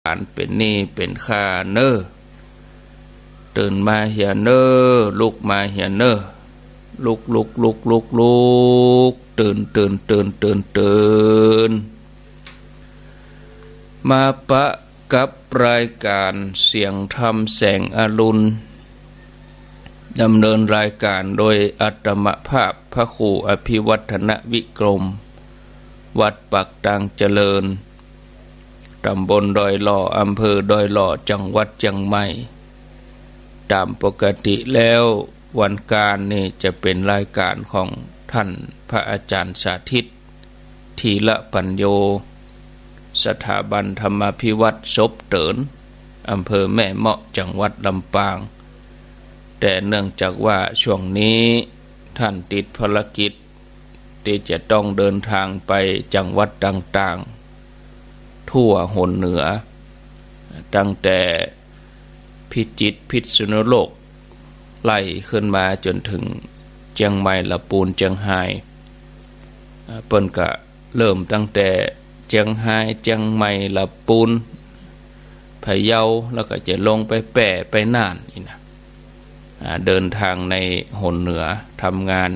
การเป็นหนี้เป็นค่าเนอตื่นมาเหียเนอลุกมาเหียเนอลุกตื่นมาปะกับรายการเสียงธรรมแสงอรุณดำเนินรายการโดยอัตมภาพพระครูอภิวัฒนวิกรมวัดปักตังเจริญตำบลดอยหล่ออำเภอดอยหล่อจังหวัดเชียงใหม่ตามปกติแล้ววันการนี่จะเป็นรายการของท่านพระอาจารย์สาธิตทีละปัญโยสถาบันธรรมภิวัตรศพเตินอำเภอแม่เมาะจังหวัดลำปางแต่เนื่องจากว่าช่วงนี้ท่านติดภารกิจที่จะต้องเดินทางไปจังหวัดต่างๆทั่วหนเหนือตั้งแต่พิจิตรพิษณุโลกไล่ขึ้นมาจนถึงเชียงใหม่ลำพูนเชียงรายเปิ้นก็เริ่มตั้งแต่เชียงรายเชียงใหม่ลำพูนพะเยาแล้วก็จะลงไปแปะไปน่านนี่นะเดินทางในหนเหนือทำงาน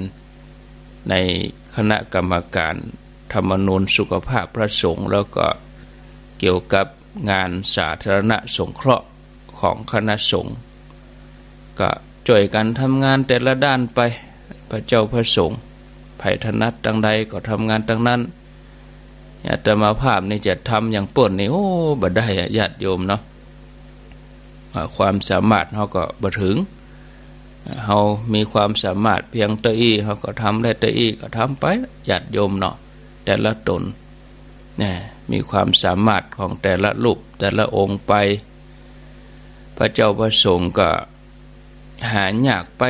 ในคณะกรรมการธรรมนูญสุขภาพพระสงฆ์แล้วก็เกี่ยวกับงานสาธารณสงเคราะห์ของคณะสงฆ์ก็ช่วยกันทำงานแต่ละด้านไปพระเจ้าพระสงฆ์ไผ่ถนัดดังใดก็ทำงานดังนั้นอาตมาภาพนี่จะทำอย่างป่นนี่โอ้บ่ได้ญาติโยมเนาะความสามารถเขาก็บ่ถึงเขามีความสามารถเพียงตะอี้เขาก็ทำได้ตะอี้ก็ทำไปญาติโยมเนาะแต่ละตนเนี่ยมีความสามารถของแต่ละรูปแต่ละองค์ไปพระเจ้าพระสงฆ์ก็หายากไป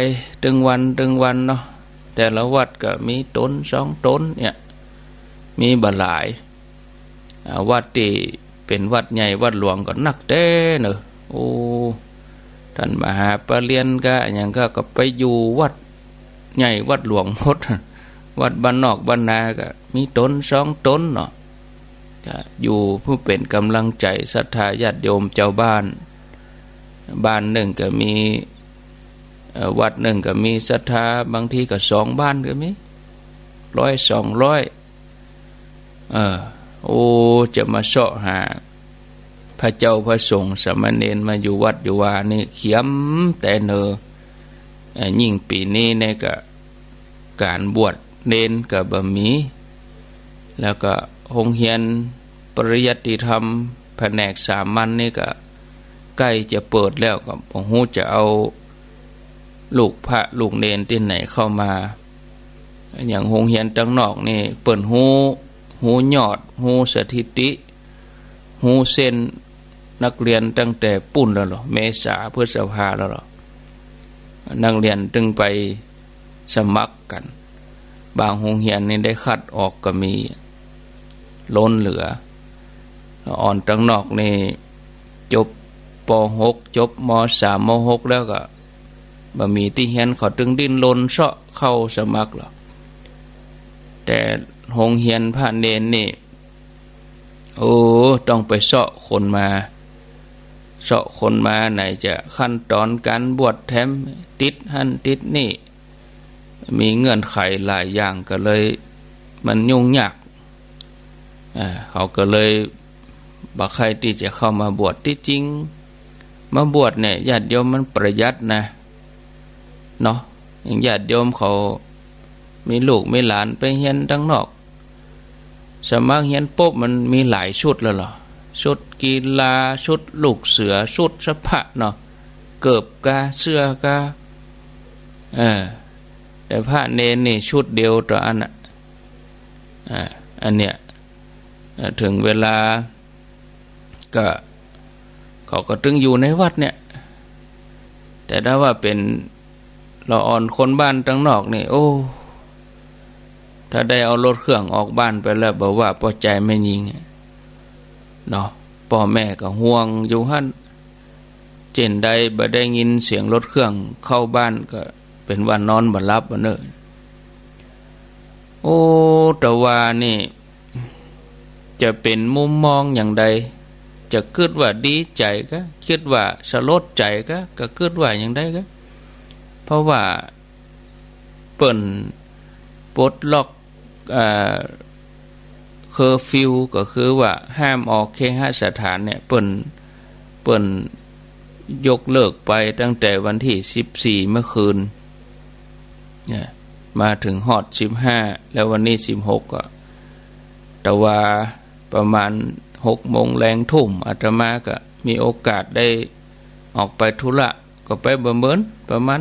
ตึงวันเนาะแต่ละวัดก็มีตนสองตนเนี่ยมีบ่หลายวัดที่เป็นวัดใหญ่วัดหลวงก็นักเด้เนอะโอ้ท่านมหาปเรียนก็อย่างก็ไปอยู่วัดใหญ่วัดหลวงหมดวัดบ้านนอกบ้านนาก็มีตนสองตนเนาะอยู่ผู้เป็นกำลังใจศรัทธาญาติโยมเจ้าบ้านหนึ่งก็มีวัดหนึ่งก็มีศรัทธาบางทีก็สองบ้านก็มี100-200โอ้จะมาเสาะหาพระเจ้าพระสงฆ์สามเณรมาอยู่วัดอยู่วานี่เขียมแต่เนอยิ่งปีนี้ในก็การบวชเนนกับบะหมี่แล้วก็โรงเรียนปริยัติธรรมแผนกสามัญนี่ก็ใกล้จะเปิดแล้วก็บ่ฮู้จะเอาลูกพระลูกเนนที่ไหนเข้ามาอย่างโรงเรียนตั้งนอกนี่เปิ้นฮู้ยอดฮู้สถิติฮู้เส้นนักเรียนตั้งแต่ปุ่นแล้วหรอเมษาพฤษภาแล้วหรอนักเรียนตึงไปสมัครกันบางโรงเรียนนี่ได้คัดออกก็มีล้นเหลืออ่อนตั้งนอกนี่จบป.6 จบม.3 ม.6 แล้วก็บ่มีที่เรียนเขาตึงดิ้นรนเสาะเข้าสมัครหรอกแต่โรงเรียนพระเนนนี่โอ้ต้องไปเสาะคนมาไหนจะขั้นตอนการบวชแถมติดหั่นติดนี่มีเงื่อนไขหลายอย่างก็เลยมันยุ่งยากเขาก็เลยบ่ใครที่จะเข้ามาบวชที่จริงมาบวชเนี่ยญาติโยมมันประหยัดนะเนาะอย่างญาติโยมเขามีลูกมีหลานไปเรียนทั้งนอกสมัครเรียนปุ๊บมันมีหลายชุดแล้วเหรอชุดกีฬาชุดลูกเสือชุดสะพะเนาะเกิบกาเสื้อกาแต่พระเนนนี่ชุดเดียวต่ออันอันเนี้ยถึงเวลาก็เขาก็ตึงอยู่ในวัดเนี่ยแต่ถ้าว่าเป็นละอ่อนคนบ้านตั้งนอกนี่โอ้ถ้าได้เอารถเครื่องออกบ้านไปแล้วบอกว่าพอใจไม่ยิงเนาะพ่อแม่ก็ห่วงอยู่หั่นเจนใดบ่ได้ยินเสียงรถเครื่องเข้าบ้านก็เป็นวันนอนบ่หลับบ่เนอโอ้แต่ว่านี่จะเป็นมุมมองอย่างใด จะคิดว่าดีใจก็คิดว่าสลดใจก็คิดว่าอย่างใดก็เพราะว่าเปิ้นปลดล็อกเคอร์ฟิวก็คือว่าห้ามออกเคหสถานเนี่ยเปิ้นยกเลิกไปตั้งแต่วันที่14เมื่อคืนเนี่ยมาถึงฮอด15แล้ววันนี้16ก็แต่ว่าประมาณ6 โมงแรงทุ่มอาตมาก็มีโอกาสได้ออกไปธุระก็ไปเบิ่งประมาณ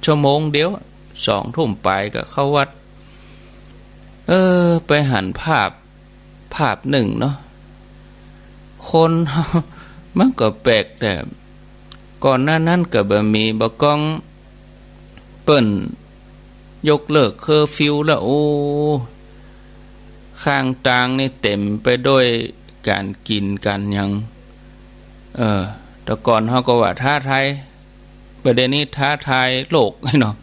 ชั่วโมงเดียว2 ทุ่มไปก็เข้าวัดไปหันภาพหนึ่งเนาะคนมันก็แปลกแต่ก่อนหน้านั้นก็บ่มีบ่ก้องเปิ้นยกเลิกเคอร์ฟิวแล้วโอ้ข้างต่างนี่เต็มไปด้วยการกินกันยังแต่ก่อนเขาก็ว่าท้าทายประเด็นนี้ท้าทายโลกเนาะ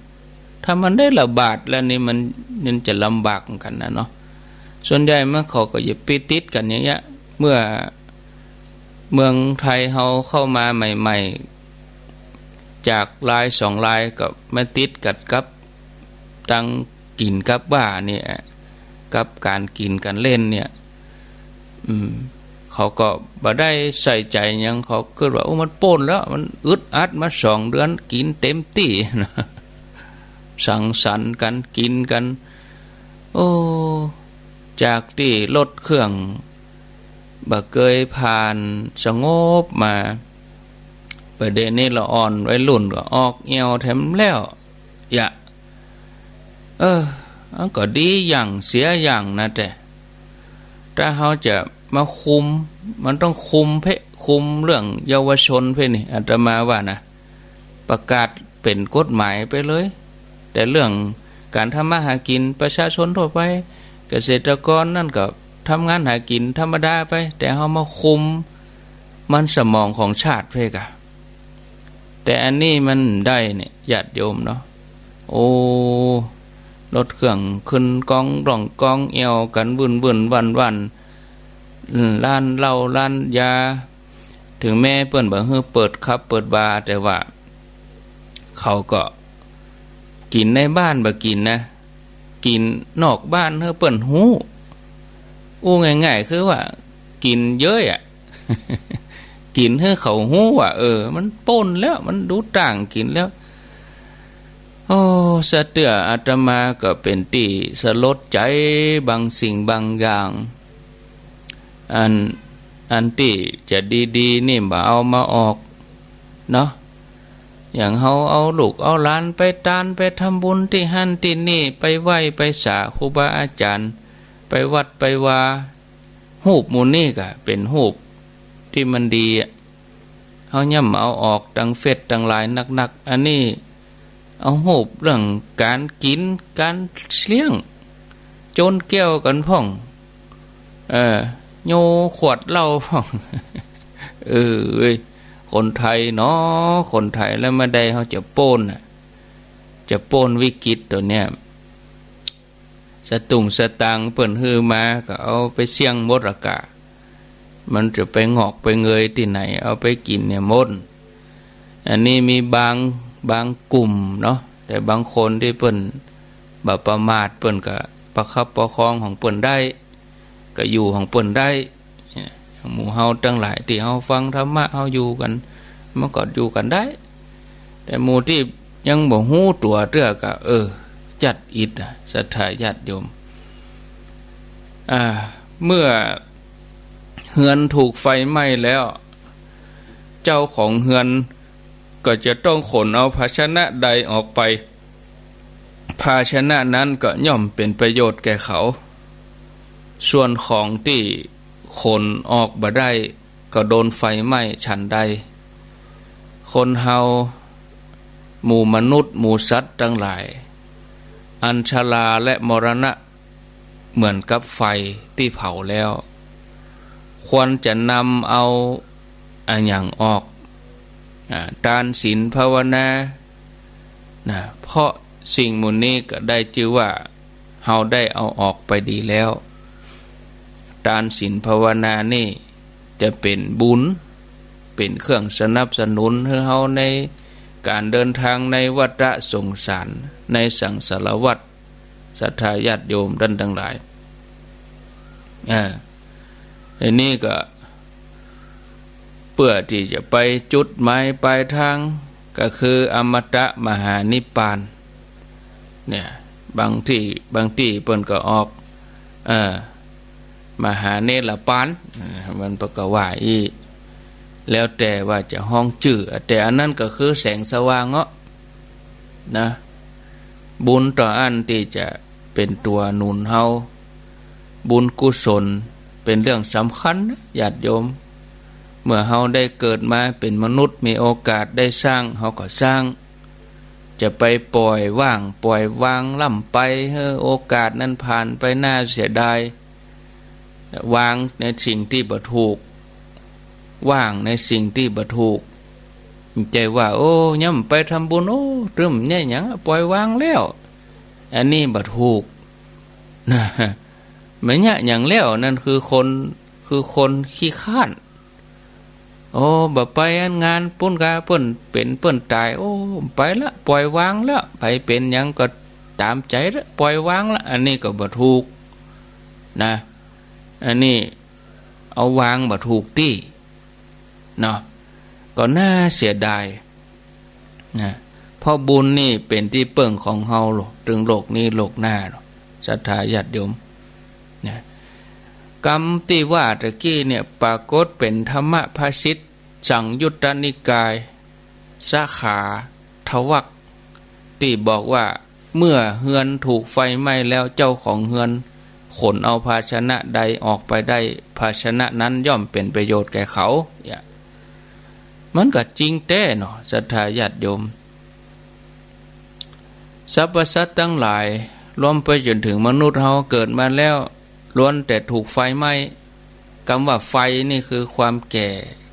ถ้ามันได้ระบาดแล้วนี่มันจะลำบากกันนะเนาะส่วนใหญ่เมื่อเขาก็อย่าไปติดกันอย่างเงี้ยเมื่อเมืองไทยเขาเข้ามาใหม่ๆจากราย2 รายก็มาติดกันกับตั้งกินกับบ้าเนี่ยกับการกินกันเล่นเนี่ยเขาก็บ่ได้ใส่ใจยังเขาคิดว่าโอ้มันโป้นแล้วมันอึดอัดมา2 เดือนกินเต็มที่นะสังสรรค์กันกินกันโอ้จากที่รถเครื่องบ่เคยผ่านสงบมาประเด็นนี้ละอ่อนไว้รุ่นก็ออกเหี่ยวแถมแล้วอย่าอันก็ดีอย่างเสียอย่างนะแต่ถ้าเขาจะมาคุมมันต้องคุมเรื่องเยาวชนนี่อาตมาว่านะประกาศเป็นกฎหมายไปเลยแต่เรื่องการทำมาหากินประชาชนทั่วไปเกษตรกรนั่นก็ทำงานหากินธรรมดาไปแต่เขามาคุมมันสมองของชาติเพื่อกะแต่อันนี้มันได้เนี่ยญาติโยมเนาะโอ้รถเครื่องขึ้นกองร่องกองเอวกันวุ่นวันร้านเหล้าร้านยาถึงแม่เปิ้นบ่ฮือเปิดครับเปิดบาร์แต่ว่าเขาก็กินในบ้านบ่กินนะกินนอกบ้านเฮอเปิ้นฮู้ง่ายๆคือว่ากินเยอะอ่ะ กินให้เขาฮู้ว่ามันป่นแล้วมันดูต่างกินแล้วโอ้สะเตืออาตมาก็เป็นที่สลดใจบางสิ่งบางอย่างอันที่จะดีๆนี่บ่เอามาออกเนาะอย่างเฮาเอาลูกเอาหลานไปตานไปทำบุญที่หั่นที่นี่ไปไหว้ไปสาครูบาอาจารย์ไปวัดไปวารูปหมู่นี่ก็เป็นรูปที่มันดีเฮาย่ำเอาออกดังเฟซดังไลน์นักๆอันนี้เอารูปเรื่องการกินการเลี้ยงโจนแก้วกันพ่องโยขวดเหล้าพ่องคนไทยเนาะคนไทยแล้วมาได้เขาจะโป้นวิกฤตตัวเนี้ยสตุงสตังเปิ่นฮือมาก็เอาไปเสี่ยงมดอากามันจะไปงอกไปเงยที่ไหนเอาไปกินเนี่ยมดอันนี้มีบางกลุ่มเนาะแต่บางคนที่เปิ่นบ่ประมาทเปิ่นก็ประคับประคองของเปิ่นได้ก็อยู่ของเปิ่นได้หมู่เฮาทั้งหลายที่เฮาฟังธรรมะเฮาอยู่กันมันก็อยู่กันได้แต่หมู่ที่ยังบ่ฮู้ตัวเตื้อก็จัดอิฐศรัทธาญาติโยมเมื่อเฮือนถูกไฟไหม้แล้วเจ้าของเฮือนก็จะต้องขนเอาภาชนะใดออกไปภาชนะนั้นก็ย่อมเป็นประโยชน์แก่เขาส่วนของที่ขนออกบ่ได้ก็โดนไฟไหม้ฉันใดคนเฮาหมู่มนุษย์หมู่สัตว์ทั้งหลายอันชราและมรณะเหมือนกับไฟที่เผาแล้วควรจะนำเอาอันอย่างออกทานศีลภาวนาเพราะสิ่งหมู่นี้ก็ได้ชื่อว่าเฮาได้เอาออกไปดีแล้วทานศีลภาวนานี่ จะเป็นบุญเป็นเครื่องสนับสนุนให้เฮาในการเดินทางในวัฏสงสารในสังสารวัฏศรัทธาญาติโยมท่านทั้งหลายอันนี้ก็เพื่อที่จะไปจุดหมายปลายทางก็คืออมตะมหานิพพานเนี่ยบางที่เปิ้นก็ออกมหาเนรปานมันประกาศว่าอีแล้วแต่ว่าจะห้องชื่อแต่อันนั้นก็คือแสงสว่างเนาะนะบุญต่ออันที่จะเป็นตัวหนุนเฮาบุญกุศลเป็นเรื่องสำคัญนะญาติโยมเมื่อเฮาได้เกิดมาเป็นมนุษย์มีโอกาสได้สร้างเฮาก็สร้างจะไปปล่อยว่างล่ำไปโอกาสนั้นผ่านไปน่าเสียดายวางในสิ่งที่บ่ถูกว่างในสิ่งที่บ่ถูกใจว่าโอ้ย่ำไปทำบุญโอ้ตึมเนี่ยหยังปล่อยวางแล้วอันนี้บ่ถูกนะไม่เนี่ยอย่างแล้วนั่นคือคนขี้ข้านโอ้บ่ไปงานปุ้นกาเปิ้นเป็นเปิ้นตายโอ้ไปละปล่อยวางแล้วไปเป็นหยังก็ตามใจละปล่อยวางละอันนี้ก็บ่ถูกนะอันนี้เอาวางบ่ถูกที่เนาะก็น่าเสียดายนะเพราะบุญนี่เป็นที่เปิ้งของเฮาหรอกถึงโลกนี้โลกหน้าศรัทธาญาติโยมนะกรรมที่ว่าตะกี้เนี่ยปรากฏเป็นธรรมภาษิตสังยุตตนิกายสาขาทวักที่บอกว่าเมื่อเฮือนถูกไฟไหม้แล้วเจ้าของเฮือนขนเอาภาชนะใดออกไปได้ภาชนะนั้นย่อมเป็นประโยชน์แก่เขามันก็จริงแท้เนาะศรัทธาญาติโยมสรรพสัตว์ทั้งหลายรวมไปจนถึงมนุษย์เฮาเกิดมาแล้วล้วนแต่ถูกไฟไหม้คำว่าไฟนี่คือความแก่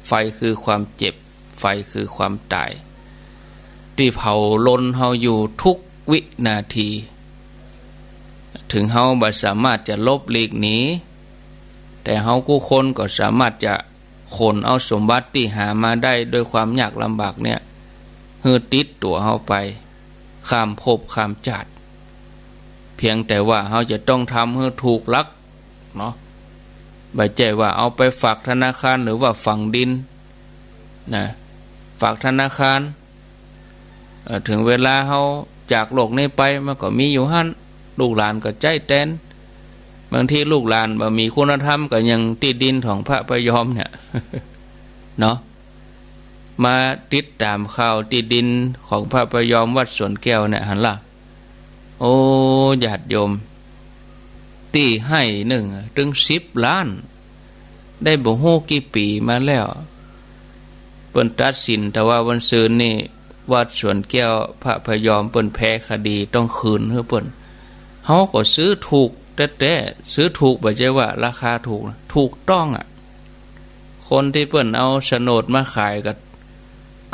ไฟคือความเจ็บไฟคือความตายที่เผาลนเฮาอยู่ทุกวินาทีถึงเฮาบ่สามารถจะลบหลีกหนีแต่เฮาผู้คนก็สามารถจะขนเอาสมบัติที่หามาได้ด้วยความยากลำบากเนี่ยฮือติดตัวเฮาไปข้ามภพข้ามชาติเพียงแต่ว่าเฮาจะต้องทำให้ถูกลักเนาะบ่ใช่ว่าเอาไปฝากธนาคารหรือว่าฝังดินนะฝากธนาคารถึงเวลาเฮาจากโลกนี้ไปมันก็มีอยู่หั่นลูกหลานก็ใจแตนบางทีลูกหลานบ่มีคุณธรรมก็ยังที่ดินของพระพยอมเนี่ยเนาะมาติดตามข่าวที่ดินของพระพยอมวัดสวนแก้วเนี่ยหั่นล่ะโอ้ญาติโยมตีให้หนึ่งถึง10 ล้านได้บ่ฮู้กี่ปีมาแล้วเปิ้นตัดสินแต่ว่าวันซืนนี่วัดสวนแก้วพระพยอมเปิ้นแพ้คดีต้องคืนให้เปิ้นเฮาก็ซื้อถูกแต่ซื้อถูกบ่ใช่ว่าราคาถูกต้องคนที่เปิ้นเอาโฉนดมาขาย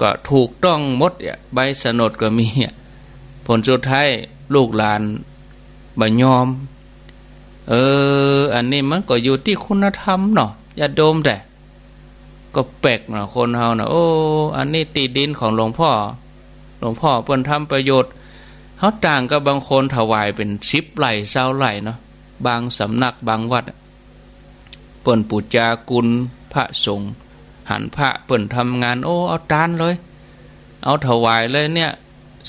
ก็ถูกต้องหมดใบโฉนดก็มีผลสุดท้ายลูกหลานบ่ยอมอันนี้มันก็อยู่ที่คุณธรรมเนาะอย่าโดมแต่ก็แปลกเนาะคนเฮานะโอ้อันนี้ตีดินของหลวงพ่อเพิ่นทำประโยชน์เฮาต่างกับบางคนถวายเป็น10 ไร่20 ไร่เนาะบางสำนักบางวัดเปิ้นปูจากุลพระสงฆ์หันพระเปิ้นทำงานโอ้เอาตานเลยเอาถวายเลยเนี่ย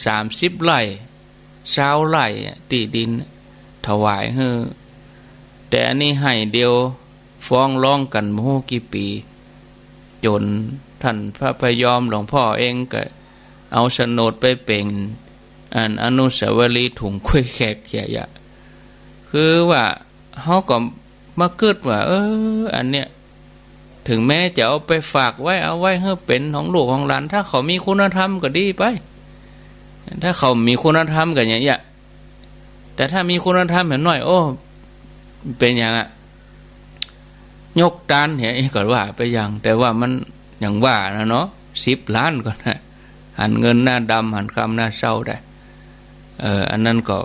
30 ไร่20 ไร่ตีดินถวายให้แต่อันนี้ให้เดียวฟ้องร้องกันบ่ฮู้กี่ปีจนท่านพระพยอมหลวงพ่อเองก็เอาโฉนดไปเป็นอนุสาวรีย์ถุงกล้วยแขกเขียะคือว่าเฮาก็มาคิดว่าอันเนี้ยถึงแม้จะเอาไปฝากไว้เอาไว้ให้เป็นของลูกของหลานถ้าเขามีคุณธรรมก็ดีไปถ้าเขามีคุณธรรมก็อย่างเงี้ยแต่ถ้ามีคุณธรรมเห็นหน่อยโอ้เป็นอย่างยกตานเห็นก็ว่าไปอย่างแต่ว่ามันอย่างว่านะเนาะ10 ล้านก็นะหันเงินหน้าดำหันคำหน้าเศร้าได้อันนั้นก็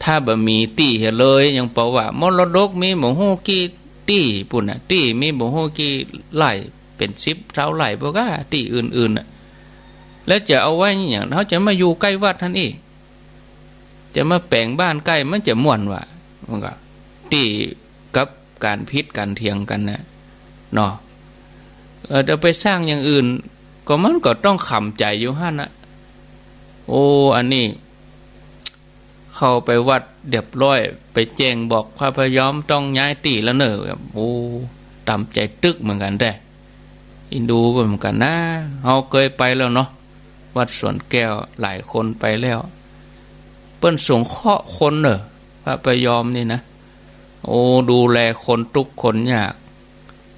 ถ้าบ่มีตี้เห็นเลยยังบอกว่ามรดกมีหมู่ฮู้กี่ ตี้ปุ่นน่ะตี้มีบ่ฮู้กี่ไร่เป็น10เท่าไร่บ่กะตี้อื่นๆน่ะแล้วจะเอาไว้หยังเฮาจะมาอยู่ใกล้วัดท่านอีกจะมาแปลงบ้านใกล้มันจะม่วนว่ะมันก็ตี้กับการพิษการเถียงกันนะเนาะจะไปสร้างอย่างอื่นก็มันก็ต้องขำใจอยู่หั่นน่ะโอ้อันนี้เข้าไปวัดเรียบร้อยไปแจ้งบอกพระพยอมต้องย้ายตีแล้วเนอะโอ้ตำใจตึกเหมือนกันได้อินดูเหมือนกันนะเฮาเคยไปแล้วเนาะวัดสวนแก้วหลายคนไปแล้วเปิ้นสงเคราะห์คนเนอะพระพยอมนี่นะโอ้ดูแลคนทุกคนยาก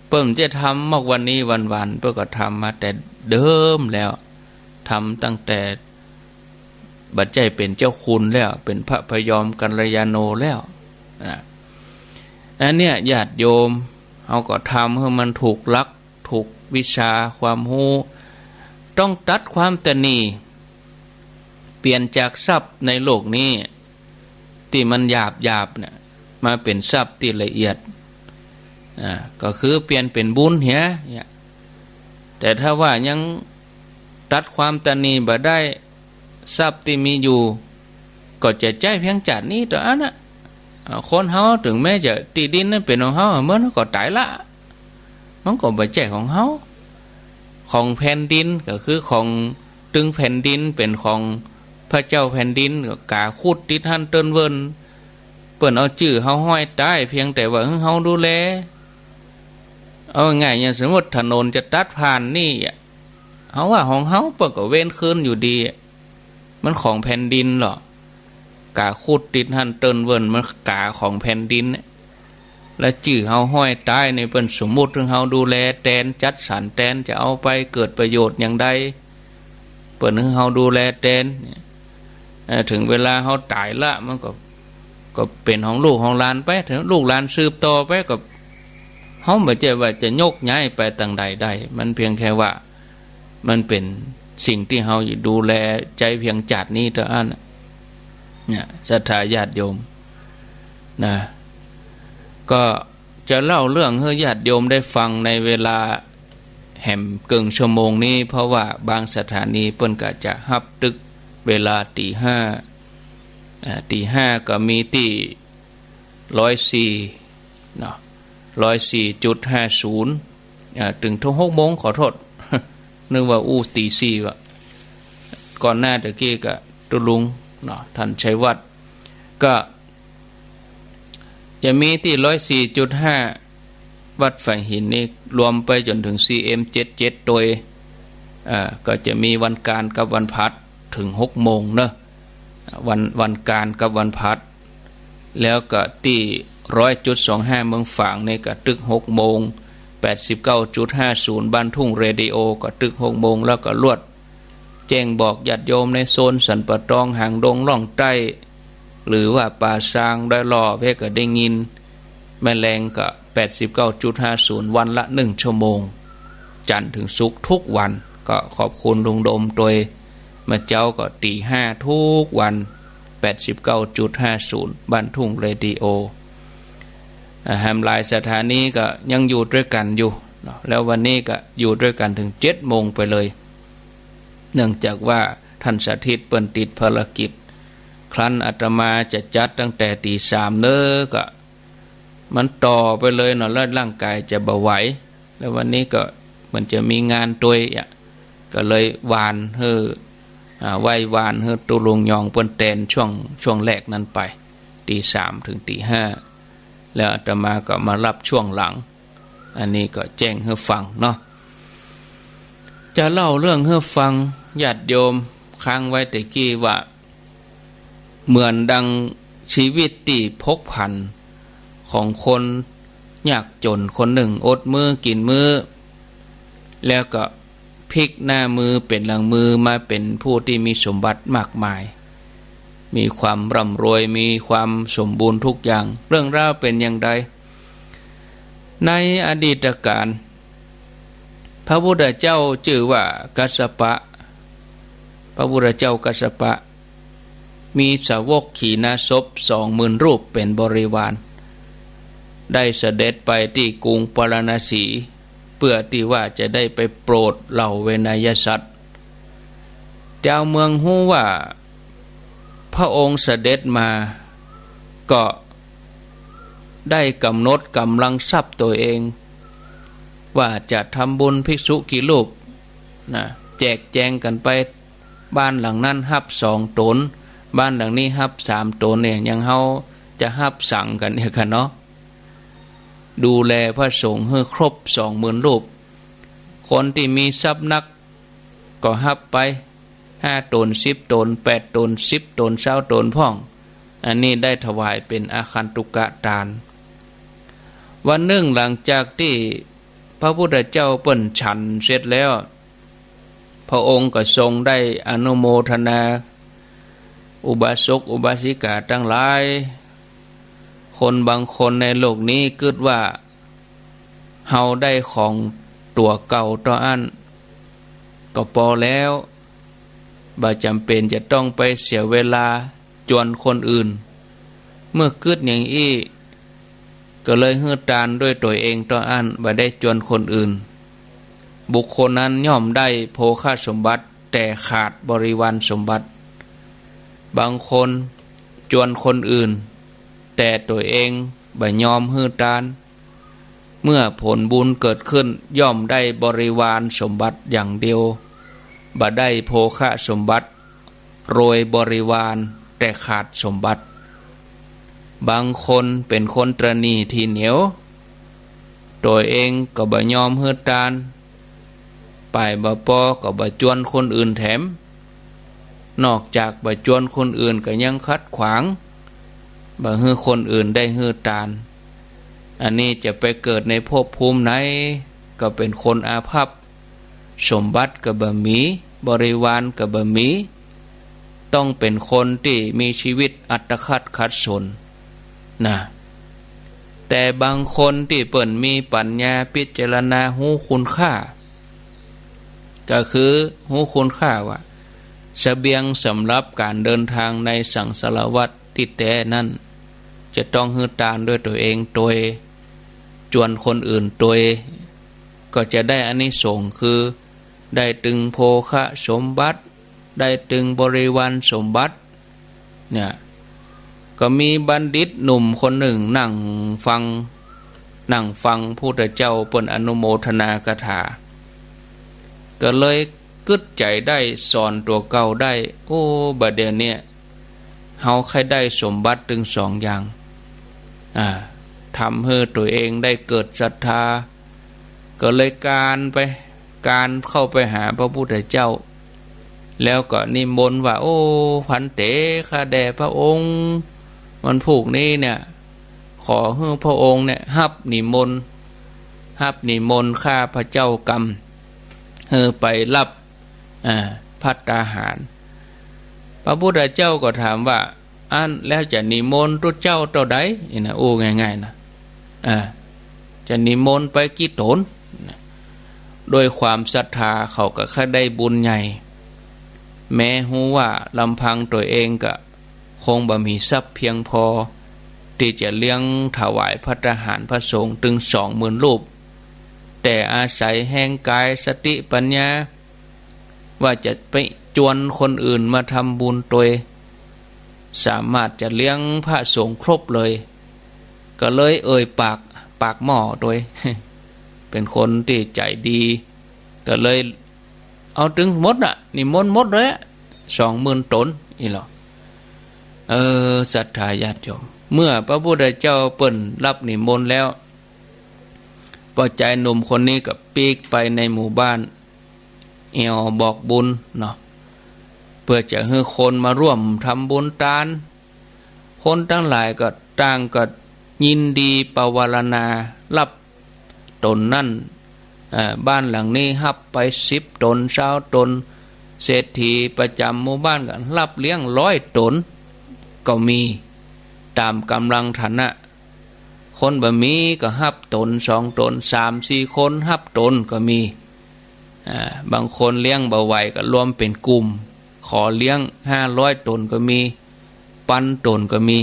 เปิ้นจะทำมากวันนี้วันๆเปิ้นก็ทำมาแต่เดิมแล้วทำตั้งแต่บัดใจเป็นเจ้าคุณแล้วเป็นพระพยอมกัลยาโนแล้วอันเนี้ยญาติโยมเอาก็ทำให้มันถูกลักถูกวิชาความรู้ต้องตัดความตนีเปลี่ยนจากทรัพย์ในโลกนี้ที่มันหยาบเนี่ยมาเป็นทรัพย์ที่ละเอียดก็คือเปลี่ยนเป็นบุญเหี้ยแต่ถ้าว่ายังตัดความตนีบ่ได้ทรัพย์ที่มีอยู่ก็จะใจเพียงจัดนี้ตัวอันน่ะคนเฮาถึงแม้จะที่ดินนั้นเป็นของเฮาเมื่อนั้นก็ตายละมันก็บ่ใช่ของเฮาของแผ่นดินก็คือของตึงแผ่นดินเป็นของพระเจ้าแผ่นดินก็กาขุดติดหันเติ้นเวินเปิ้นเอาชื่อเฮาห้อยใต้เพียงแต่ว่าเฮาดูแลเอาง่ายอย่างสมมติถนนจะตัดผ่านนี่เฮาว่าของเฮาเปิ้นก็เว้นคืนอยู่ดีมันของแผ่นดินหรอกาขุดติดหันเติ้นเวินมันกาของแผ่นดินและจื่อเฮาห้อยใต้ในเปิ้นสมมุติถึงเฮาดูแลแตนจัดสรรแตนจะเอาไปเกิดประโยชน์อย่างใดเปิ้นถึงเฮาดูแลแตนถึงเวลาเฮาตายละมันก็เป็นของลูกของหลานไปถึงลูกหลานสืบต่อไปก็เฮาบ่ใช่ว่าจะยกย้ายไปต่างใดได้มันเพียงแค่ว่ามันเป็นสิ่งที่เฮาดูแลใจเพียงจัดนี้เท่านั้นเนี่ยศรัทธาญาติโยมนะก็จะเล่าเรื่องให้ญาติโยมได้ฟังในเวลาแห่มเกิงชั่วโมงนี้เพราะว่าบางสถานีเปิ้นก็จะฮับตึกเวลาตีห้าก็มีที่104เนาะ104.50ถึงทุ่ม6 โมงขอโทษนึกว่าตี 4ก็ก่อนหน้าตะกี้ก็ตุลุงเนาะท่านชัยวัฒน์ก็จะมีที่104.5วัดฝ่ายหินนี่รวมไปจนถึง CM77 โดยก็จะมีวันการกับวันพัดถึง6 โมงเนอะวันการกับวันพัดแล้วก็ที่100.25เมืองฝางนี่ก็ตึก6 โมง89.50บ้านทุ่งเรดิโอก็ตึก6 โมงแล้วก็ลวดแจ้งบอกญาติโยมในโซนสันปะตองหางดงล่องใต้หรือว่าป่าซางได้รอเพื่อก็ได้ยินแม่แรงก็ 89.50 วันละ1 ชั่วโมงจันทร์ถึงศุกร์ทุกวันก็ขอบคุณลุงดมโดยมาเจ้าก็ตี 5ทุกวัน 89.50 บ้านทุ่งเรดิโอแฮมไลน์สถานีก็ยังอยู่ด้วยกันอยู่แล้ววันนี้ก็อยู่ด้วยกันถึง7 โมงไปเลยเนื่องจากว่าท่านสถิตเปิ้นติดภารกิจครั้นอาตมาจะจัดตั้งแต่ตี 3เนอะก็มันต่อไปเลยเนาะแล้วร่างกายจะบ่ไหวแล้ววันนี้ก็มันจะมีงานตัวยก็เลยวานเฮ้อไหว้วานเฮ้อตุลุงยองเปิ้นแตนช่วงแรกนั้นไปตี 3ถึงตี 5แล้วอาตมาก็มารับช่วงหลังอันนี้ก็แจ้งให้ฟังเนาะจะเล่าเรื่องให้ฟังญาติโยมค้างไว้แต่กี้ว่าเหมือนดังชีวิตที่พกผันของคนยากจนคนหนึ่งอดมือกินมือแล้วก็พลิกหน้ามือเป็นหลังมือมาเป็นผู้ที่มีสมบัติมากมายมีความร่ำรวยมีความสมบูรณ์ทุกอย่างเรื่องราวเป็นอย่างไรในอดีตการพระพุทธเจ้าชื่อว่ากัสสปะพระพุทธเจ้ากัสสปะมีสาวกขีณาสพ 20,000 รูปเป็นบริวาร ได้เสด็จไปที่กรุงปารณสีเพื่อที่ว่าจะได้ไปโปรดเหล่าเวนยสัตว์เจ้าเมืองฮู้ว่าพระองค์เสด็จมาก็ได้กำหนดกำลังทรัพย์ตัวเองว่าจะทำบุญภิกษุกี่รูปนะแจกแจงกันไปบ้านหลังนั้นฮับ2 ตนบ้านหลังนี้ฮับ3 ตนเนี่ยยังเฮาจะฮับสั่งกันเนี่ยกันเนาะดูแลพระสงฆ์ให้ครบ 20,000 รูปคนที่มีทรัพย์นักก็ฮับไป5 ตน10 ตน8 ตน10 ตน20 ตนพ่องอันนี้ได้ถวายเป็นอาคันตุกะทานวันหนึ่งหลังจากที่พระพุทธเจ้าเปิ้นฉันเสร็จแล้วพระองค์ก็ทรงได้อนุโมทนาอุบาสกอุบาสิกาทั้งหลายคนบางคนในโลกนี้คิดว่าเฮาได้ของตัวเก่าต่ออันก็พอแล้วบ่จำเป็นจะต้องไปเสียเวลาจวนคนอื่นเมื่อคิดอย่างอี้ก็เลยฮือตานด้วยตัวเองต่ออันบ่ได้จวนคนอื่นบุคคลนั้นย่อมได้โภคสมบัติแต่ขาดบริวารสมบัติบางคนจวนคนอื่นแต่ตัวเองบ่ยอมฮือตานเมื่อผลบุญเกิดขึ้นย่อมได้บริวารสมบัติอย่างเดียวบ่ได้โภคสมบัติโรยบริวารแต่ขาดสมบัติบางคนเป็นคนตระหนี่ที่เหนียวตัวเองก็บ่ยอมฮือตานไปบ่พอก็บ่จวนคนอื่นแถมนอกจากบ่จวนคนอื่นก็ยังขัดขวางบ่ฮือคนอื่นได้ฮือตานอันนี้จะไปเกิดในภพภูมิไหนก็เป็นคนอาภัพสมบัติก็บ่มีบริวารก็บ่มีต้องเป็นคนที่มีชีวิตอัตคัดขัดสนนะแต่บางคนที่เปิ่นมีปัญญาพิจารณาหูคุณค่าก็คือหูคุณค่าว่าเสบียงสำหรับการเดินทางในสังสารวัฏที่แท้นั้นจะต้องฮือตานด้วยตัวเองโดยจวนคนอื่นโดยก็จะได้อานิสงส์คือได้ตึงโภคสมบัติได้ตึงบริวารสมบัติเนี่ยก็มีบัณฑิตหนุ่มคนหนึ่งนั่งฟังพุทธเจ้าเปิ้นอนุโมทนากถาก็เลยกึดใจได้สอนตัวเก่าได้โอ้บัดเดี๋ยวนี้เฮาใครได้สมบัติถึง2 อย่างทำให้ตัวเองได้เกิดศรัทธาก็เลยการเข้าไปหาพระพุทธเจ้าแล้วก็นิมนต์ว่าโอ้พันเตข้าแด่พระองค์วันผูกนี้เนี่ยขอให้พระองค์เนี่ยรับนิมนต์ข้าพระเจ้ากรรมไปรับภัตตาหารพระพุทธเจ้าก็ถามว่าอันแล้วจะนิมนต์ตัวเจ้าตัวใดนี่นะโอ้ง่ายๆนะจะนิมนต์ไปกี่ตนโดยความศรัทธาเขาก็แค่ได้บุญใหญ่แม้ฮู้ว่าลำพังตัวเองก็คงบ่มีทรัพย์เพียงพอที่จะเลี้ยงถวายภัตตาหารพระสงฆ์ถึง 20,000 รูปแต่อาศัยแห่งกายสติปัญญาว่าจะไปจวนคนอื่นมาทำบุญโดยสามารถจะเลี้ยงพระสงฆ์ครบเลยก็เลยปากหม้อโดย เป็นคนที่ใจดีก็เลยเอาถึงหมดนิมนต์หมดเลย 20,000 ตนนี่หรอศรัทธาญาติโยมเมื่อพระพุทธเจ้าเปิ้นรับนิมนต์แล้วพอใจหนุ่มคนนี้ก็ปีกไปในหมู่บ้านบอกบุญเนาะเพื่อจะให้คนมาร่วมทำบุญทานคนทั้งหลายก็ต่างก็ยินดีปวารณารับตนนั่นบ้านหลังนี้รับไป10 ตน20 ตนเศรษฐีประจำหมู่บ้านกันรับเลี้ยง100 ตนก็มีตามกำลังฐานะคนบ่มีก็รับตน2 ตน3-4 คนรับตนก็มีบางคนเลี้ยงบ่ไหวก็รวมเป็นกลุ่มขอเลี้ยง500 ตนก็มี1,000 ตนก็มี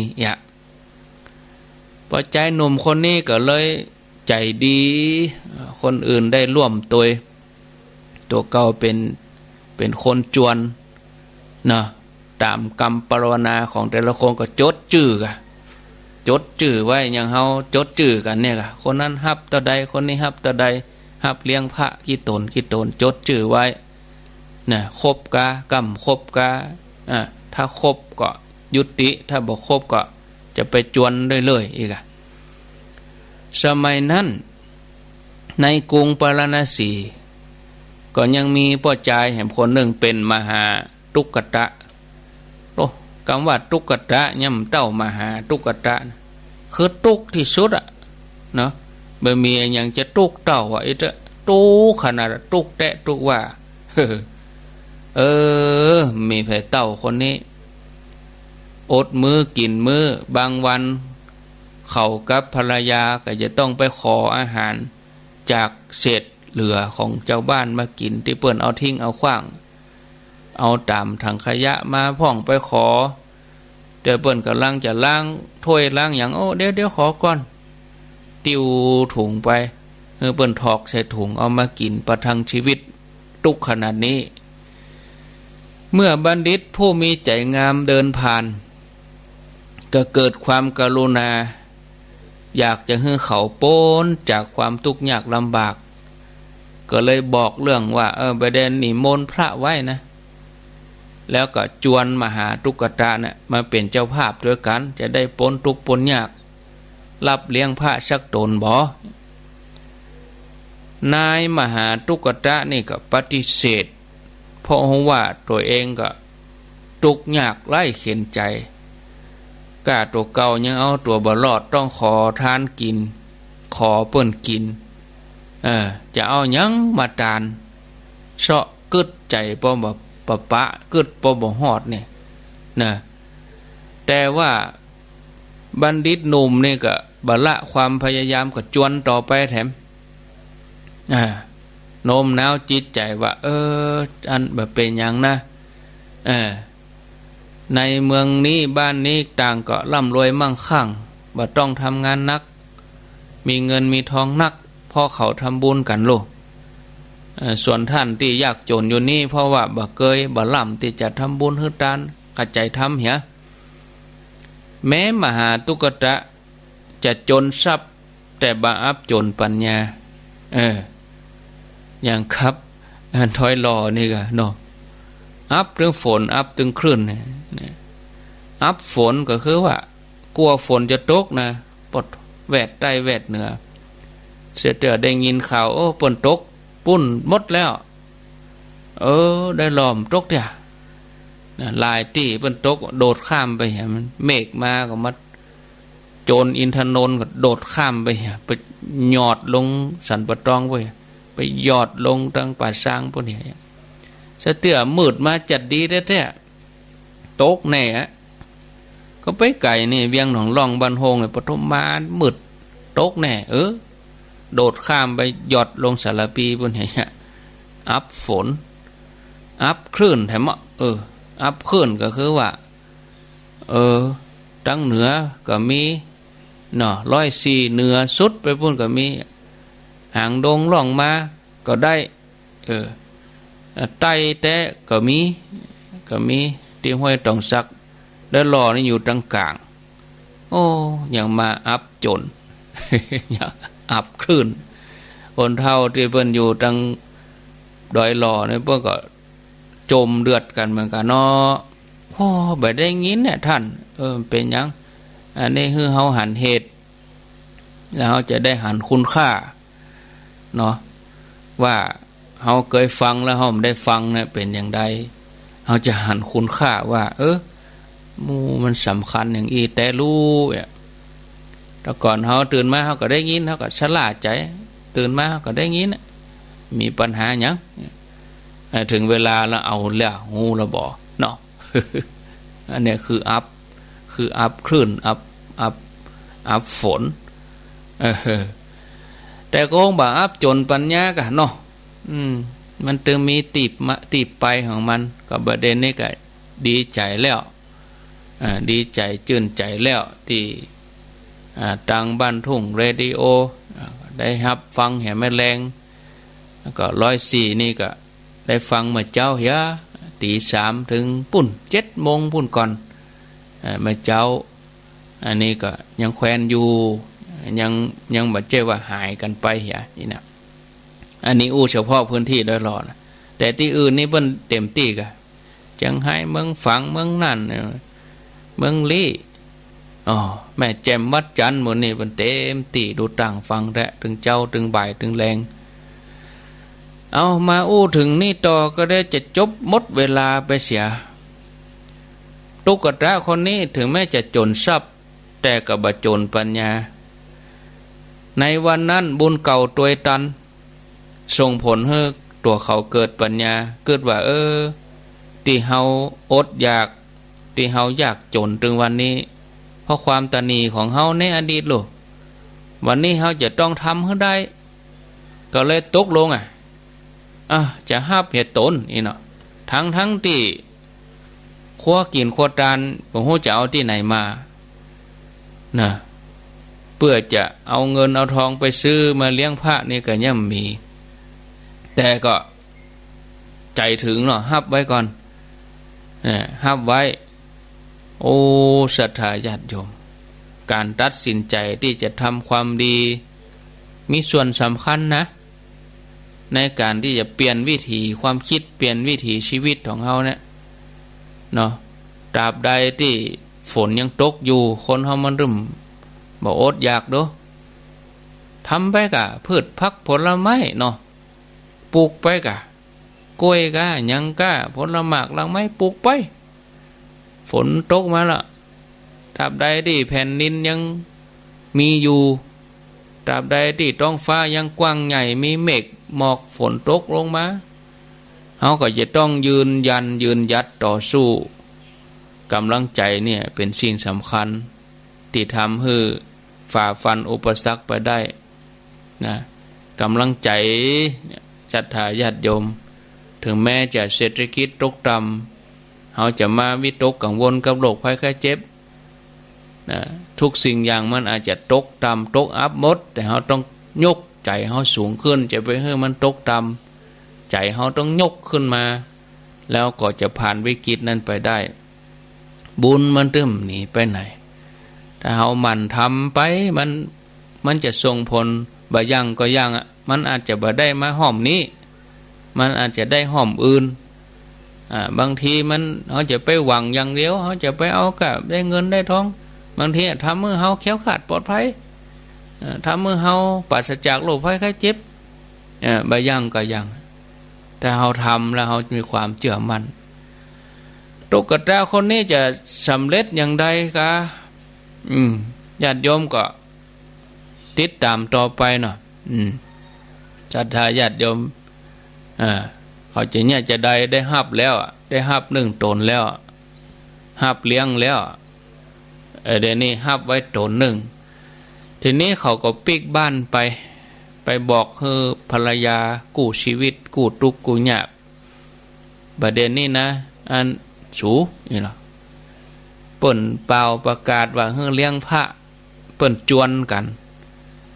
พ อใจหนุ่มคนนี้ก็เลยใจดีคนอื่นได้ร่วมตัวเก่าเป็นคนจวนนะตามกรรมปรารถนาของแต่ละคนก็จดจื่อกะจดจื่อไว้อย่างเฮาจดจื่อกันเนี่ยกะคนนั้นฮับตะใดคนนี้ฮับตะใดฮับเลี้ยงพระกี่ตนจดจื่อไว้นะครบกะกรรมครบกะถ้าครบก็ยุติถ้าบ่ครบก็จะไปจวนเลยอีกอะสมัยนั้นในกรุงปาราณสีก็ยังมีพ่อชายแห่งคนหนึ่งเป็นมหาตุกตะคำว่าตุกตะย่ำเต้ามหาตุกตะคือตุกที่สุดอะเนาะไม่มีอย่างจะตุกเต้าว่าไอ้เจ้าตุกขนาดตุกแตะตุกว่ามีไผเต้าคนนี้อดมือกินมือบางวันเขากับภรรยาก็จะต้องไปขออาหารจากเศษเหลือของเจ้าบ้านมากินที่เปิ้นเอาทิ้งเอาขว้างเอาตามถังขยะมาพ่องไปขอแต่เปิ้นกำลังจะล้างถ้วยล้างอย่างเดี๋ยวขอก่อนติ้วถุงไปเปิ้นถอกใส่ถุงเอามากินประทังชีวิตทุกขนาดนี้เมื่อบัณฑิตผู้มีใจงามเดินผ่านก็เกิดความกรุณาอยากจะให้เขาพ้นจากความทุกข์ยากลำบากก็เลยบอกเรื่องว่าประเด็นนิมนต์พระไว้นะแล้วก็จวนมหาตุกตะเนี่ยมาเป็นเจ้าภาพด้วยกันจะได้พ้นทุกข์พ้นยากรับเลี้ยงพระสักตนบ่นายมหาตุกตะนี่ก็ปฏิเสธเพราะว่าตัวเองก็ทุกข์ยากไร้เข็นใจกล้าตัวเก่ายังเอาตัวบ่รอดต้องขอทานกินขอเปิ้นกินจะเอายังมาทานเสาะกึดใจป้อบ่ปะกึดป้อบ่ฮอดเนี่ยนะแต่ว่าบัณฑิตหนุ่มนี่ก็บ่ละความพยายามก็จวนต่อไปแถมโน้มน้าวจิตใจว่าอันแบบเป็นอย่างนะในเมืองนี้บ้านนี้ต่างก็ร่ำรวยมั่งคั่งบ่ต้องทำงานนักมีเงินมีทองนักพ่อเขาทำบุญกันโลกส่วนท่านที่ยากจนอยู่นี่เพราะว่าบ่เคยบ่ล่ำที่จะทำบุญให้ทานกระใจทำเหียแม้มหาตุกตะจะจนทรัพย์แต่บ่อับจนปัญญาอย่างครับถอยรอนี่ก็เนาะอับถึงฝนอับถึงคลื่นเนี่ยอับฝนก็คือว่ากลัวฝนจะตกนะปดแวดใต้แวดเหนือเสียเตือได้ยินข่าวฝนตกปุ้นหมดแล้วได้ล้อมตกเนี่ยลายตี้ฝนตกโดดข้ามไปเห็นมันเมฆมาก็มาโจรอินทนนท์ก็โดดข้ามไปไปหยอดลงสันปะตองไปหยอดลงทางป่าช้างพวกนี้เสียเตือมืดมาจัดดีแท้ๆตกแน่ก็ไปไก่นี่เวียงหนองล่องบันโฮงเลยปฐมมามืดตกแน่โดดข้ามไปหยอดลงสารปีบนไหนอัพฝนอัพคลื่นแถมอัพคลื่นก็คือว่าตั้งเหนือก็มี104เหนือสุดไปพุ่นก็มีหางดงล่องมาก็ได้ใต้แต้ก็มีที่ห้วยตองซักได้รอนี่อยู่ตรงกลางอย่างมาอัพจน อับคลื่นคนเท่าที่เพิ่นอยู่ทางดอยหล่อเนี่ยเพิ่นก็จมเดือดกันเหมือนกันเนาะพ่อบ่ได้ยินเนี่ยท่านเป็นหยังอันนี้คือเฮาหันเหตุแล้วเฮาจะได้หันคุณค่าเนาะว่าเฮาเคยฟังแล้วเฮาไม่ได้ฟังเนี่ยเป็นอย่างใดเฮาจะหันคุณค่าว่ามูมันสำคัญอย่างอีแต่รู้แต่ก่อนเขาตื่นมาเขาก็ได้ยินเขาก็ฉลาดใจตื่นมาเขาก็ได้ยินมีปัญหาหยังถึงเวลาแล้วเอาแล้วงูระบ่เนาะ อันนี้คืออัพคลื่นอัพฝนแต่ก็คงบ่อัพจนปัญญากันเนาะมันตึงมีตีบไปของมันกับประเด็นนี้ก็ดีใจแล้วดีใจจื่นใจแล้วที่ ต่างบ้านทุ่งเรดิโอได้รับฟังแห่แม่แรงก็104นี่ก็ได้ฟังมาเจ้าเหียตี 3ถึงปุ่น7 โมงปุ่นก่อนมาเจ้าอันนี้ก็ยังแควนอยู่ยังบ่เจ้ว่าหายกันไปเหียนี่นะอันนี้อู้เฉพาะพื้นที่โดยรอนะแต่ที่อื่นนี่เพิ่นเต็มที่กะจังไห้เมืองฝังเมืองนั่นเมืองลี่แม่แจ่มวัดจันทร์หมดนี่เพิ่นเต็มที่ดูต่างฟังแท้ถึงเจ้าถึงบ่ายถึงแรงเอามาอู้ถึงนี่ต่อก็ได้จะจบหมดเวลาไปเสียตุ๊กตาคนนี้ถึงแม้จะจนทรัพย์แต่ก็บ่จนปัญญาในวันนั้นบุญเก่าตัวตันส่งผลให้ตัวเขาเกิดปัญญาเกิดว่าที่เฮาอดอยากที่เฮาอยากจนถึงวันนี้เพราะความตนีของเฮาในอดีตลูกวันนี้เฮาจะต้องทำให้ได้ก็เลยตกลงจะห้าเหตุตนนี่เนาะทั้งที่ครัวกินครัวตานบ่ฮู้จะเอาที่ไหนมานะเพื่อจะเอาเงินเอาทองไปซื้อมาเลี้ยงพระนี่ก็ย่ำมีแต่ก็ใจถึงเนาะฮับไว้ก่อนฮับไว้โอ้ศรัทธาญาติโยมการตัดสินใจที่จะทำความดีมีส่วนสำคัญนะในการที่จะเปลี่ยนวิถีความคิดเปลี่ยนวิถีชีวิตของเขาเนี่ยเนาะตราบใดที่ฝนยังตกอยู่คนเขามันรึมบ่อดอยากเด้อทำไปกะพืชผักผลไม้เนาะปลูกไปกะกล้วยกะยังกะผลไม้หลังไม้ปลูกไปฝนตกมาละตราบใดที่แผ่นดินยังมีอยู่ตราบใดที่ท้องฟ้ายังกว้างใหญ่มีเมฆหมอกฝนตกลงมาเขาก็จะต้องยืนยัดต่อสู้กำลังใจเนี่ยเป็นสิ่งสำคัญที่ทำให้ฝ่าฟันอุปสรรคไปได้นะกำลังใจศรัทธาญาติโยมถึงแม้จะเศรษฐกิจตกต่ำเขาจะมาวิตกกังวลกับโรคภัยไข้เจ็บนะทุกสิ่งอย่างมันอาจจะตกต่ำตกอับหมดแต่เขาต้องยกใจเขาสูงขึ้นจะไปให้มันตกต่ำใจเขาต้องยกขึ้นมาแล้วก็จะผ่านวิกฤตนั้นไปได้บุญมันตึ้มหนีไปไหนถ้าเขาหมั่นทำไปมันจะส่งผลบ่ยังก็ยังมันอาจจะบ่ได้มาห้อมนี้มันอาจจะได้ห้อมอื่นบางทีมันเขาจะไปหวังอย่างเดียวเขาจะไปเอากับได้เงินได้ทองบางทีทำมือเขาแข็งขาดปลอดภัยทำมือเขาปราศจากโรคภัยไข้เจ็บบ่ยังก็ยังแต่เขาทำแล้วเขามีความเชื่อมั่นตุ๊กตาคนนี้จะสำเร็จอย่างใดคะญาติโยมก็ติดตามต่อไปเนาะศรัทธาญาติโยมเขาจะเนี่ยจะได้ฮับแล้วได้ฮับ1 ตนแล้วฮับเลี้ยงแล้วเดี๋ยวนี้ฮับไว้ตน1ทีนี้เขาก็ปิกบ้านไปบอกคือภรรยากู้ชีวิตกู้ทุกข์กู้ยากประเด็นนี้นะอันสูนี่หรอเปิ่นเปล่าประกาศว่าเฮือเลี้ยงพระเปิ่นจวนกัน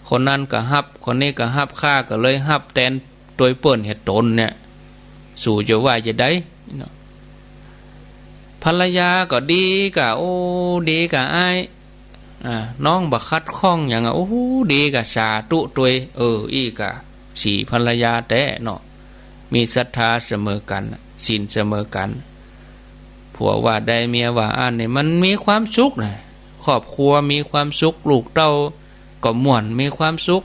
คนนั้นก็ฮับคนนี้ก็ฮับข้าก็เลยฮับแทนโดยเปิ่นเหตุตนเนี่ยสู่จะว่าจะได้ภรรยาก็ดีกะโอ้ดีกะอ้ายน้องบักคัดข้องอย่างโอ้ดีกะสาตุตัวอีกะสีภรรยาแต่เนาะมีศรัทธาเสมอกันศีลเสมอกันผัวว่าได้เมียว่าเนี่ยมันมีความสุขนะครอบครัวมีความสุขลูกเต้าก็ม่วนมีความสุข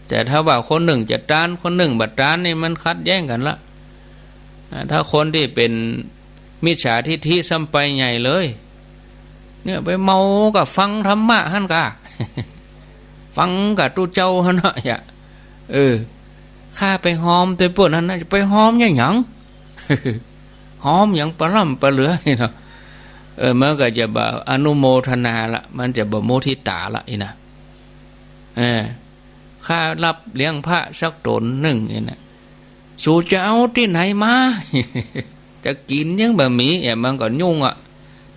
แต่ถ้าว่าคนหนึ่งจะต้านคนหนึ่งบัดต้านนี่มันคัดแย้งกันละถ้าคนที่เป็นมิจฉาทิฐิซ้ำไปใหญ่เลยเนี่ยไปเมากับฟังธรรมะฮั่นกะ ฟังกับตู้เจ้าฮั่นเนาะอย่าข้าไปหอมตัวปวดนั่นนะจะไปหอมอย่างหยัง หอมอย่างปลาล่ำปลาเหลือเนาะมันก็จะบ่อนุโมทนาละมันจะบ่โมทิตาละอีนะข้ารับเลี้ยงพระสักตน1นี่นะสู่จะเอาที่ไหนมา จะกินยังบะหมี่มันก็ยุ่ง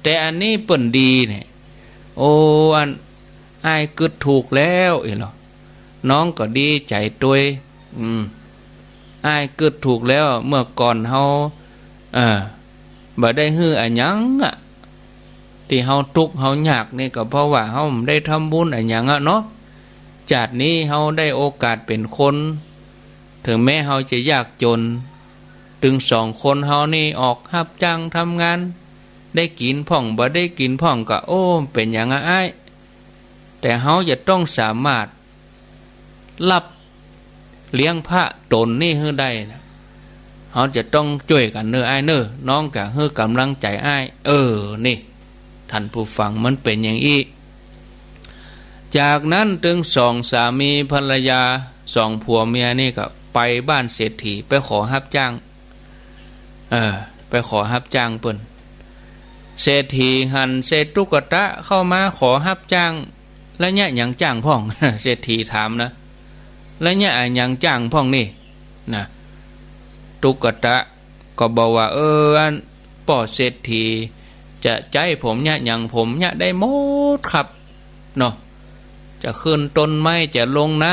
แต่อันนี้เปิ่นดีเนี่ยโอ้อัน อ้ายกึดถูกแล้วอีหรอน้องก็ดีใจด้วยอ้ายกึดถูกแล้วเมื่อก่อนเฮาบ่ได้ฮื้ออะหยังอ่ะที่เฮาทุกข์เฮายากนี่ก็เพราะว่าเฮาได้ทำบุญอะหยังอ่ะเนาะจากนี้เฮาได้โอกาสเป็นคนถึงแม้เฮาจะยากจนถึง2 คนเฮานี่ออกรับจ้างทำงานได้กินพ่องบ่ได้กินพ่องก็โอ้เป็นหยังอ้ายแต่เฮาจะต้องสามารถรับเลี้ยงพระตนนี่ให้ได้นะเฮาจะต้องช่วยกันเน้ออ้ายเน้อน้องก็ให้กำลังใจอ้ายนี่ท่านผู้ฟังมันเป็นอย่างอี้จากนั้นถึง2 สามีภรรยา2 ผัวเมียนี่ก็ไปบ้านเศรษฐีไปขอรับจ้างไปขอรับจ้างเปิ้นเศรษฐีหันเศษตุ๊กตะเข้ามาขอรับจ้างแล้วเนี่ยหยังจ้างพ่อง เศรษฐีถามนะแล้วเนี่ยหยังจ้างพ่องนี่นะตุ๊กตะก็บอกว่าอันป่อเศรษฐีจะใจผมเนี่ยหยังผมเนี่ยได้หมดครับเนาะจะขึ้นต้นไม้จะลงน้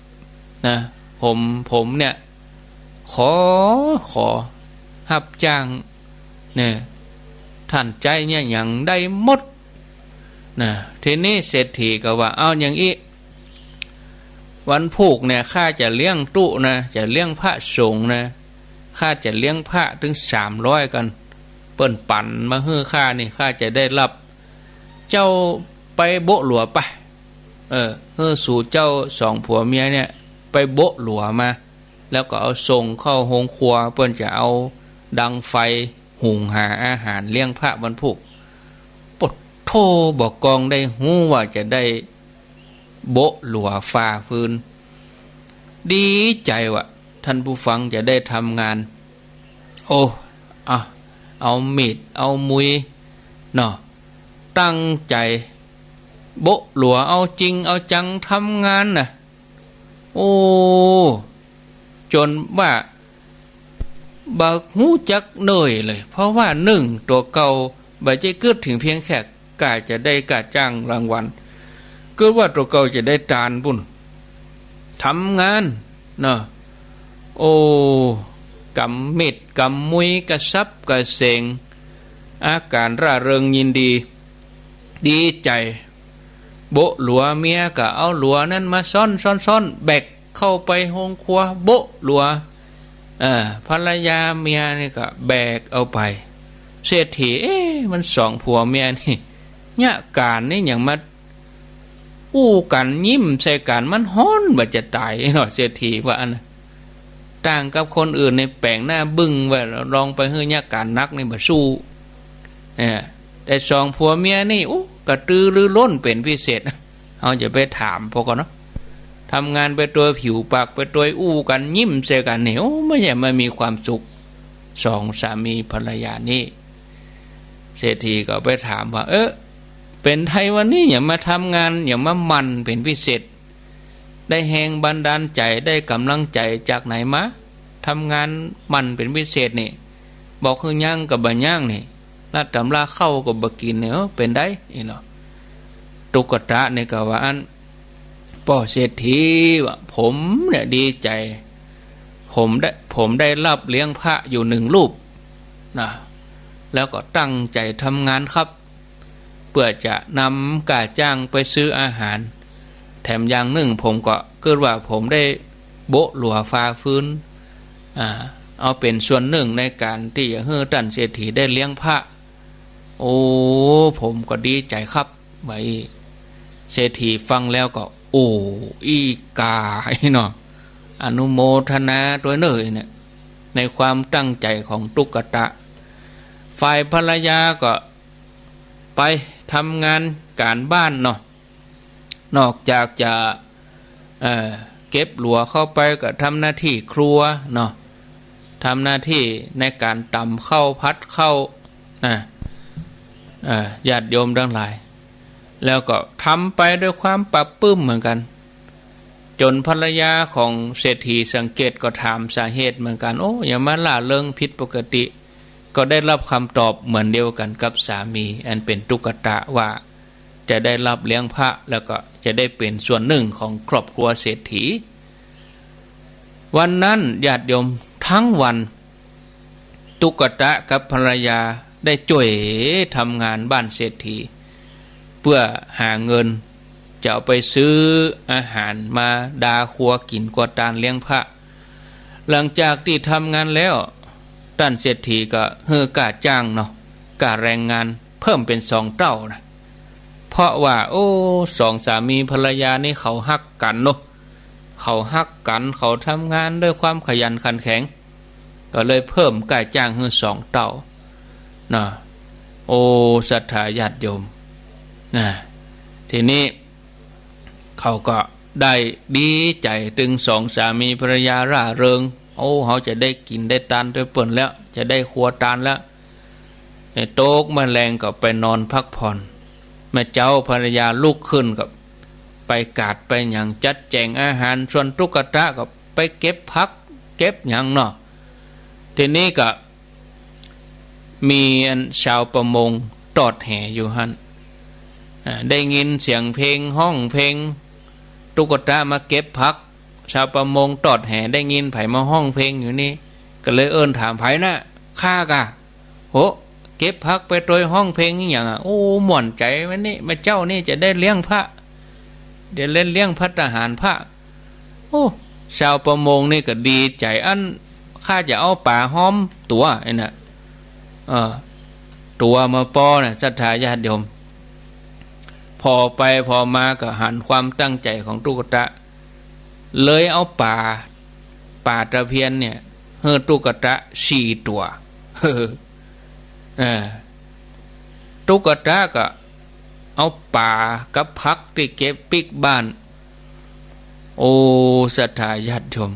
ำนะผมเนี่ยขอรับจ้างเนี่ยท่านใจเนี่ยหยังได้หมดนะทีนี้เศรษฐีก็ว่าเอาอย่างอีวันผูกเนี่ยข้าจะเลี้ยงตุนะจะเลี้ยงพระสงฆ์นะข้าจะเลี้ยงพระถึง300กันเปิ้นปั่นมาฮื้อข้านี่ข้าจะได้รับเจ้าไปโบะหลัวไปสู่เจ้า2 ผัวเมียเนี่ยไปโบะหลัวมาแล้วก็เอาส่งเข้าโรงครัวเปิ้นจะเอาดังไฟหุงหาอาหารเลี้ยงพระวันผูกปดโทบอกกองได้หู้ว่าจะได้โบะหลัวฟ้าฟื้นดีใจว่ะท่านผู้ฟังจะได้ทำงานเอามีดเอามุยเนาะตั้งใจโบะหลัวเอาจริงเอาจังทำงานน่ะจนว่าบักหูจักเหนื่อยเลยเพราะว่า1ตัวเก่าบ่ใจกึดถึงเพียงแค่กะจะได้กะจ้างรางวัลก็ว่าตัวเก่าจะได้ตานบุญทำงานเนาะกำมิดกำมุยกระซับกระเสงอาการร่าเริงยินดีใจโบะหลัวเมียก็เอาหลัวนั้นมาซ่อนแบกเข้าไปห้องครัวโบะหลัวภรรยาเมียนี่ก็แบกเอาไปเศรษฐีมัน2 ผัวเมียนี่เนี่ยการนี่อย่างมาอู้กันยิ้มใส่กันมันฮ้อนบ่จะตายเนาะเศรษฐีว่าอันต่างกับคนอื่นในแปลงหน้าบึ้งว่าลองไปเฮือเนี่ยการนักนี่บ่สู้แต่2 ผัวเมียนี่กระตือรือร้นเป็นพิเศษเอาจะไปถามพอก่อนเนาะทำงานไปตัวผิวปากไปตัวอู้กันยิ้มใส่กันเนี่ยไม่ใช่มามีความสุข2 สามีภรรยานี่เศรษฐีก็ไปถามว่าเป็นไทยวันนี้อย่ามาทำงานอย่ามามันเป็นพิเศษได้แหงบันดาลใจได้กำลังใจจากไหนมาทำงานมันเป็นพิเศษนี่บอกคือย่างกับบ่ย่างนี่ลาดตำราเข้ากับบ่กินเนี่ยเป็นได้เนาะตุ๊กตาเนี่ยก็ว่าอันป่อเศรษฐีว่าผมเนี่ยดีใจผมได้รับเลี้ยงพระอยู่1 รูปนะแล้วก็ตั้งใจทำงานครับเพื่อจะนำกาจ้างไปซื้ออาหารแถมอย่างหนึ่งผมก็เกิดว่าผมได้โบะหลัวฟ้าฟื้นเอาเป็นส่วนหนึ่งในการที่จะให้ท่านเศรษฐีได้เลี้ยงพระผมก็ดีใจครับไว้เศรษฐีฟังแล้วก็อีกาเนาะอนุโมทนาตัวเนยเนี่ยในความตั้งใจของตุ๊กตาฝ่ายภรรยาก็ไปทำงานการบ้านเนาะนอกจากจะเก็บหลัวเข้าไปก็ทำหน้าที่ครัวเนาะทำหน้าที่ในการตำข้าวพัดข้าวญาติโยมทั้งหลายแล้วก็ทำไปด้วยความปรับปลื้มเหมือนกันจนภรรยาของเศรษฐีสังเกตก็ถามสาเหตุเหมือนกันอย่ามาล่าเริงผิดปกติก็ได้รับคำตอบเหมือนเดียวกันกับสามีอันเป็นตุ๊กตาว่าจะได้รับเลี้ยงพระแล้วก็ จะได้เป็นส่วนหนึ่งของครอบครัวเศรษฐีวันนั้นญาติโยมทั้งวันตุกตะกับภรรยาได้จ่วยทำงานบ้านเศรษฐีเพื่อหาเงินจะเอาไปซื้ออาหารมาดาครัวกินกวาดตานเลี้ยงพระหลังจากที่ทำงานแล้วท่านเศรษฐีก็กล้าจ้างเนาะกล้าแรงงานเพิ่มเป็น2 เท่านะเพราะว่า2 สามีภรรยานี่เขาฮักกันเนาะเขาฮักกันเขาทำงานด้วยความขยันขันแข็งก็เลยเพิ่มกล้าจ้าง2 เท่านะศรัทธาญาติโยมนะทีนี้เขาก็ได้ดีใจถึง2 สามีภรรยาร่าเริงเขาจะได้กินได้ตานด้วยเปิ่นแล้วจะได้ครัวตานแล้วโต๊ะแมลงก็ไปนอนพักผ่อนแม่เจ้าภรรยาลุกขึ้นกับไปกาดไปอย่างจัดแจงอาหารส่วนตุกตะก็ไปเก็บพักเก็บอย่างเนาะทีนี้ก็มีชาวประมงตอดแห่อยู่หันได้ยินเสียงเพลงห้องเพลงตุกตะมาเก็บพักชาวประมงตอดแห่ได้ยินไผมาห้องเพลงอยู่นี่ก็เลยถามไผนะข้ากะเก็บพักไปโดยห้องเพลงอย่างหม่วนใจวันนี้มาเจ้านี่จะได้เลี้ยงพระเดี๋ยวเล่นเลี้ยงพัฒหารพระชาวประมงนี่ก็ดีใจข้าจะเอาป่าห้อมตัวไอ้น่ะตัวมาป้อน่ะศรัทธาญาติโยมพอไปพอมาก็หันความตั้งใจของตุกตะเลยเอาป่าตะเพียนเนี่ยตุกตะ4 ตัวตุกตะก็เอาป่ากับพักที่เก็บปิกบ้านศรัทธาญาติโยม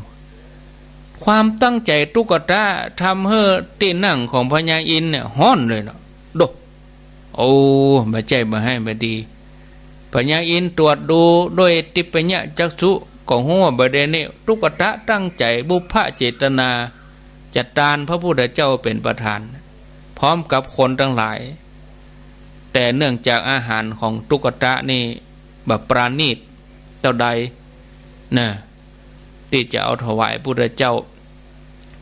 ความตั้งใจตุกตะทำให้ที่นั่งของพญาอินเนี่ยฮ้อนเลยเนาะมาใจมาให้มาดีพญาอินตรวจดูด้วยทิพยจักษุของหัวประเด็นนี้ตุกตะตั้งใจบุพเจตนาจัดการพระพุทธเจ้าเป็นประธานพร้อมกับคนทั้งหลายแต่เนื่องจากอาหารของตุกตะนี่แบบปราณีตเท่าใดนะที่จะเอาถวายพระพุทธเจ้า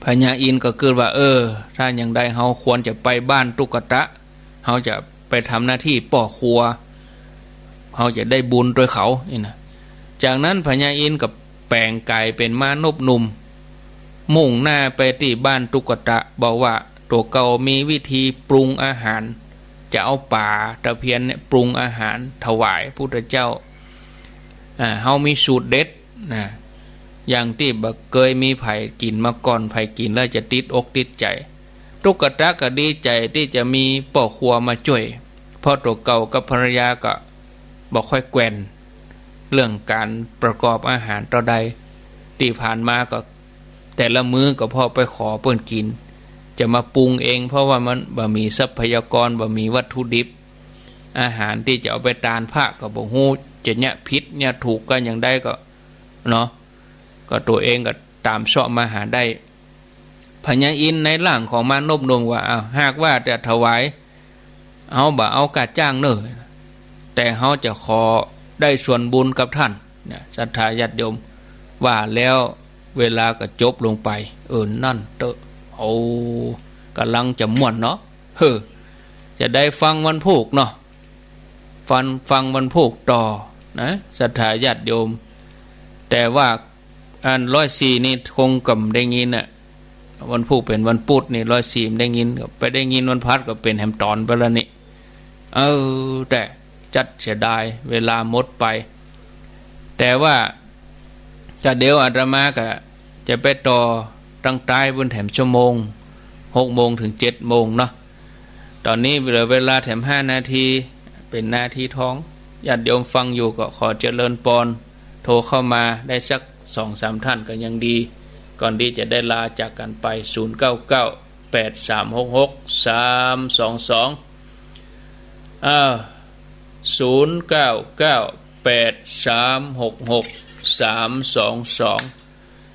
พญาอินก็คือว่าถ้าอย่างใดเฮาควรจะไปบ้านตุกตะเฮาจะไปทำหน้าที่ป่อครัวเฮาจะได้บุญด้วยเขานะจากนั้นพญาอินกับแปลงกายเป็นมานพหนุ่มมุ่งหน้าไปที่บ้านตุกตะบอกว่าตัวเก่ามีวิธีปรุงอาหารจะเอาป่าตะเพียนเนี่ยปรุงอาหารถวายพุทธเจ้าเฮามีสูตรเด็ดนะอย่างที่เคยมีไผกินมาก่อนไผกินแล้วจะติดอกติดใจตุกตะก็ดีใจที่จะมีป่อครัวมาช่วยเพราะตัวเก่ากับภรรยาก็บอกค่อยแกว่นเรื่องการประกอบอาหารต่อใดที่ผ่านมาก็แต่ละมื้อก็พอไปขอเปิ้นกินจะมาปรุงเองเพราะว่ามันบ่มีทรัพยากรบ่มีวัตถุดิบอาหารที่จะเอาไปทานพระก็บ่ฮู้จะเนี่ยผิดเนี่ยถูกกันอย่างใดก็เนาะก็ตัวเองก็ตามเสาะมาหาได้พญาอินในร่างของมานพนมว่าหากว่าจะถวายเอาบ่เอากาจ้างเน้อแต่เฮาจะขอได้ส่วนบุญกับท่านเนี่ยศรัทธาญาติโยมว่าแล้วเวลาก็จบลงไปนั่นเตอะกำลังจะม่วนเนาะจะได้ฟังวันพุธเนาะฟังวันพุธต่อนะศรัทธาญาติโยมแต่ว่าอัน104นี่คงกับได้ยินน่ะวันพุธเป็นวันพุธนี่104ได้ยินไปได้ยินวันพัดก็เป็นแหมตอนไปแล้วนี่แต่จัดเสียดายเวลาหมดไปแต่ว่าจะเดี๋ยวอาตมาก็จะไปต่อตั้งใต้บนแถมชั่วโมง6 โมงถึง7 โมงเนาะตอนนี้เหลือเวลาแถม5 นาทีเป็นนาทีท้องญาติโยมฟังอยู่ก็ขอเจริญพรโทรเข้ามาได้สัก 2-3 ท่านก็ยังดีก่อนที่จะได้ลาจากกันไป0998366322 0998366322